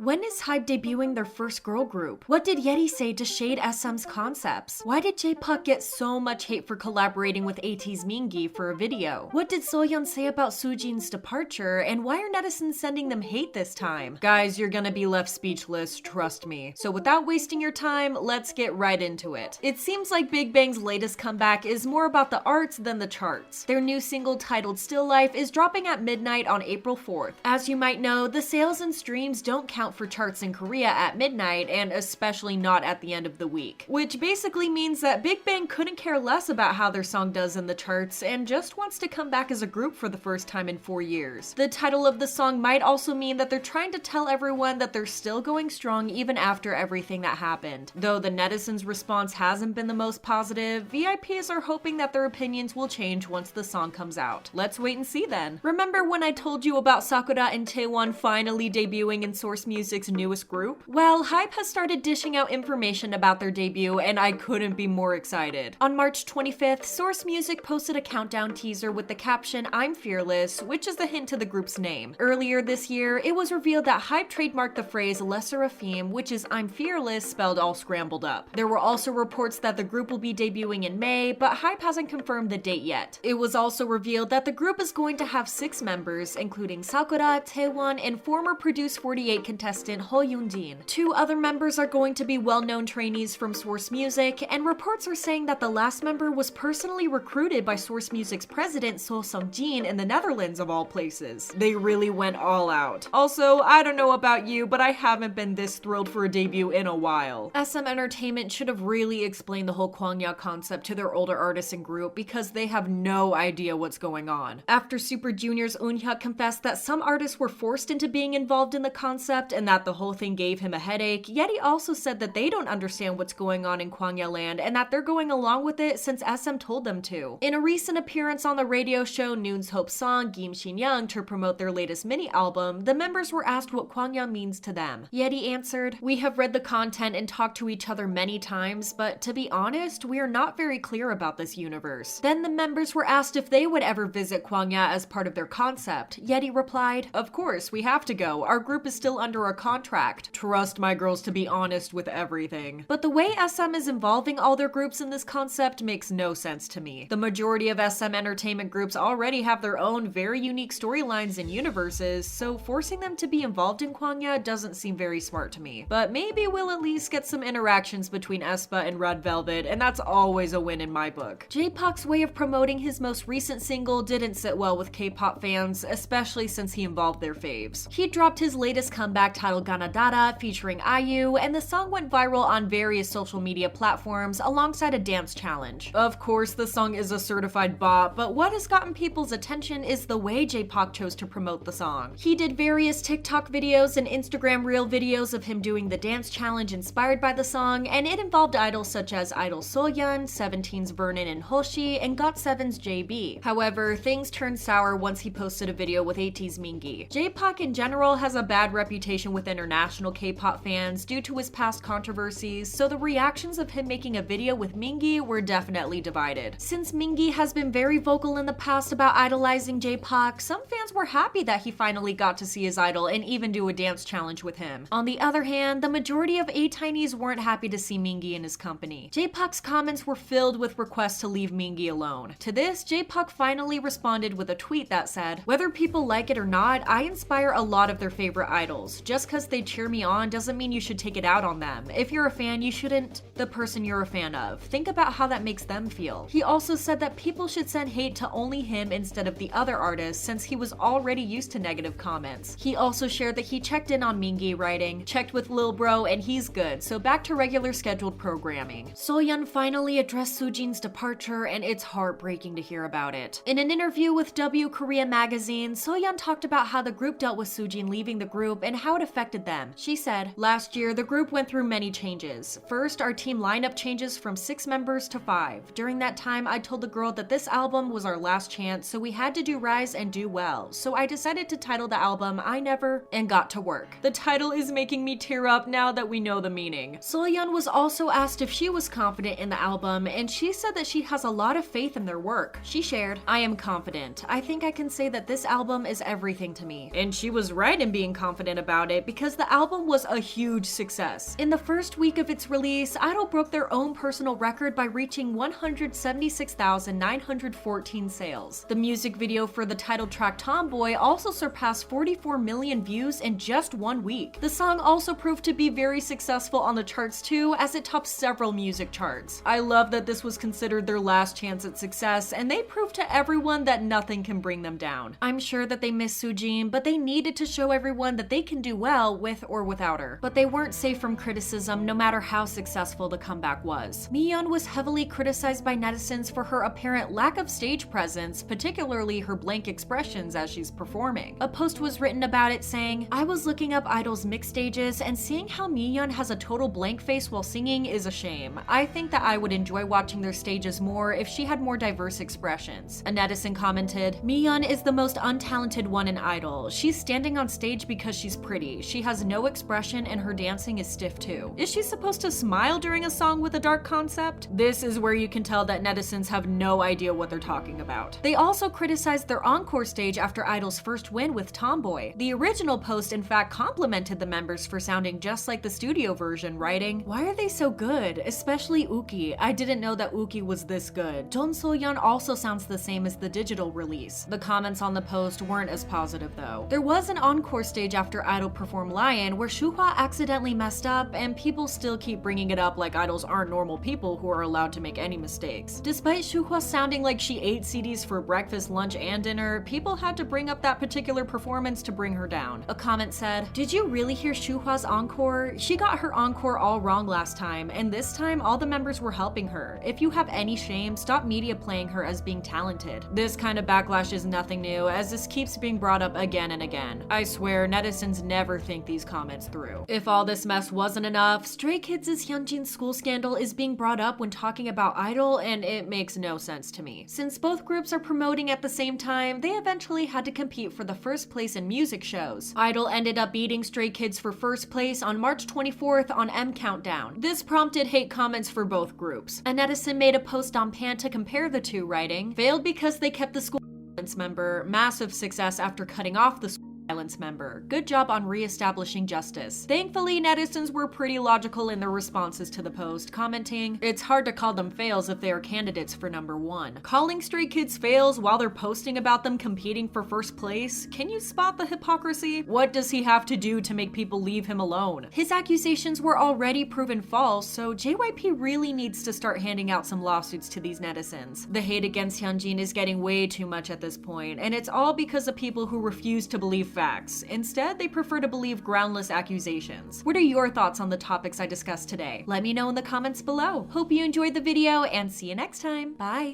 When is HYBE debuting their first girl group? What did Yeti say to shade SM's concepts? Why did J-Pop get so much hate for collaborating with ATEEZ Mingi for a video? What did Soyeon say about Soojin's departure, and why are netizens sending them hate this time? Guys, you're gonna be left speechless, trust me. So without wasting your time, let's get right into it. It seems like Big Bang's latest comeback is more about the arts than the charts. Their new single titled Still Life is dropping at midnight on April 4th. As you might know, the sales and streams don't count for charts in Korea at midnight, and especially not at the end of the week. Which basically means that Big Bang couldn't care less about how their song does in the charts and just wants to come back as a group for the first time in 4 years. The title of the song might also mean that they're trying to tell everyone that they're still going strong even after everything that happened. Though the netizens' response hasn't been the most positive, VIPs are hoping that their opinions will change once the song comes out. Let's wait and see then. Remember when I told you about Sakura and Taewon finally debuting in Source Music's newest group? Well, HYBE has started dishing out information about their debut, and I couldn't be more excited. On March 25th, Source Music posted a countdown teaser with the caption "I'm Fearless," which is the hint to the group's name. Earlier this year, it was revealed that HYBE trademarked the phrase "lesser Afim," which is "I'm Fearless" spelled all scrambled up. There were also reports that the group will be debuting in May, but HYBE hasn't confirmed the date yet. It was also revealed that the group is going to have 6 members, including Sakura, Taewon, and former Produce 48 contestant Ho Yoon-jin. 2 other members are going to be well-known trainees from Source Music, and reports are saying that the last member was personally recruited by Source Music's president Soojin in the Netherlands of all places. They really went all out. Also, I don't know about you, but I haven't been this thrilled for a debut in a while. SM Entertainment should have really explained the whole Kwangya concept to their older artists and group because they have no idea what's going on. After Super Junior's Eunhyuk confessed that some artists were forced into being involved in the concept and that the whole thing gave him a headache, Yeti also said that they don't understand what's going on in Kwangya land and that they're going along with it since SM told them to. In a recent appearance on the radio show Noon's Hope Song Kim Shin-young to promote their latest mini-album, the members were asked what Kwangya means to them. Yeti answered, "We have read the content and talked to each other many times, but to be honest, we are not very clear about this universe." Then the members were asked if they would ever visit Kwangya as part of their concept. Yeti replied, "Of course, we have to go. Our group is still under a contract. Trust my girls to be honest with everything." But the way SM is involving all their groups in this concept makes no sense to me. The majority of SM Entertainment groups already have their own very unique storylines and universes, so forcing them to be involved in Kwangya doesn't seem very smart to me. But maybe we'll at least get some interactions between aespa and Red Velvet, and that's always a win in my book. J-Pop's way of promoting his most recent single didn't sit well with K-pop fans, especially since he involved their faves. He dropped his latest comeback titled Ganadara featuring IU, and the song went viral on various social media platforms alongside a dance challenge. Of course, the song is a certified bop, but what has gotten people's attention is the way J-Pop chose to promote the song. He did various TikTok videos and Instagram reel videos of him doing the dance challenge inspired by the song, and it involved idols such as Idol Soyeon, 17's Vernon and Hoshi, and GOT7's JB. However, things turned sour once he posted a video with ATEEZ Mingi. J-Pop in general has a bad reputation with international K-pop fans due to his past controversies, so the reactions of him making a video with Mingi were definitely divided. Since Mingi has been very vocal in the past about idolizing J-Pop, some fans were happy that he finally got to see his idol and even do a dance challenge with him. On the other hand, the majority of A-Tineys weren't happy to see Mingi in his company. J-Pop's comments were filled with requests to leave Mingi alone. To this, J-Pop finally responded with a tweet that said, "Whether people like it or not, I inspire a lot of their favorite idols. Just cause they cheer me on doesn't mean you should take it out on them. If you're a fan, you shouldn't the person you're a fan of. Think about how that makes them feel." He also said that people should send hate to only him instead of the other artists since he was already used to negative comments. He also shared that he checked in on Mingi, writing, "Checked with Lil Bro and he's good, so back to regular scheduled programming." Soyeon finally addressed Soojin's departure, and it's heartbreaking to hear about it. In an interview with W Korea magazine, Soyeon talked about how the group dealt with Soojin leaving the group and how it affected them. She said, "Last year, the group went through many changes. First, our team lineup changes from 6 members to 5. During that time, I told the girl that this album was our last chance, so we had to do Rise and do well. So I decided to title the album I Never and got to work." The title is making me tear up now that we know the meaning. Soyeon was also asked if she was confident in the album, and she said that she has a lot of faith in their work. She shared, "I am confident. I think I can say that this album is everything to me." And she was right in being confident about about it because the album was a huge success. In the first week of its release, Idol broke their own personal record by reaching 176,914 sales. The music video for the title track Tomboy also surpassed 44 million views in just 1 week. The song also proved to be very successful on the charts too, as it topped several music charts. I love that this was considered their last chance at success, and they proved to everyone that nothing can bring them down. I'm sure that they miss Soojin, but they needed to show everyone that they can do well with or without her. But they weren't safe from criticism no matter how successful the comeback was. Miyeon was heavily criticized by netizens for her apparent lack of stage presence, particularly her blank expressions as she's performing. A post was written about it saying, "I was looking up Idol's mix stages and seeing how Miyeon has a total blank face while singing is a shame. I think that I would enjoy watching their stages more if she had more diverse expressions." A netizen commented, "Miyeon is the most untalented one in Idol. She's standing on stage because she's pretty. She has no expression and her dancing is stiff too. Is she supposed to smile during a song with a dark concept?" This is where you can tell that netizens have no idea what they're talking about. They also criticized their encore stage after Idol's first win with Tomboy. The original post in fact complimented the members for sounding just like the studio version, writing, "Why are they so good? Especially Uki. I didn't know that Uki was this good. John Soyeon also sounds the same as the digital release." The comments on the post weren't as positive though. There was an encore stage after Idol performed Lion where Shuhwa accidentally messed up, and people still keep bringing it up like idols aren't normal people who are allowed to make any mistakes. Despite Shuhwa sounding like she ate CDs for breakfast, lunch, and dinner, people had to bring up that particular performance to bring her down. A comment said, "Did you really hear Shuhwa's encore? She got her encore all wrong last time, and this time all the members were helping her. If you have any shame, stop media playing her as being talented." This kind of backlash is nothing new, as this keeps being brought up again and again. I swear, netizens never think these comments through. If all this mess wasn't enough, Stray Kids' Hyunjin's school scandal is being brought up when talking about Idol, and it makes no sense to me. Since both groups are promoting at the same time, they eventually had to compete for the first place in music shows. Idol ended up beating Stray Kids for first place on March 24th on M Countdown. This prompted hate comments for both groups. A netizen made a post on Pan to compare the two, writing, "Failed because they kept the school member. Massive success after cutting off the violence member. Good job on re-establishing justice." Thankfully, netizens were pretty logical in their responses to the post, commenting, "It's hard to call them fails if they are candidates for number 1. Calling Stray Kids fails while they're posting about them competing for first place? Can you spot the hypocrisy? What does he have to do to make people leave him alone? His accusations were already proven false, so JYP really needs to start handing out some lawsuits to these netizens. The hate against Hyunjin is getting way too much at this point, and it's all because of people who refuse to believe facts. Instead, they prefer to believe groundless accusations. What are your thoughts on the topics I discussed today? Let me know in the comments below. Hope you enjoyed the video, and see you next time. Bye!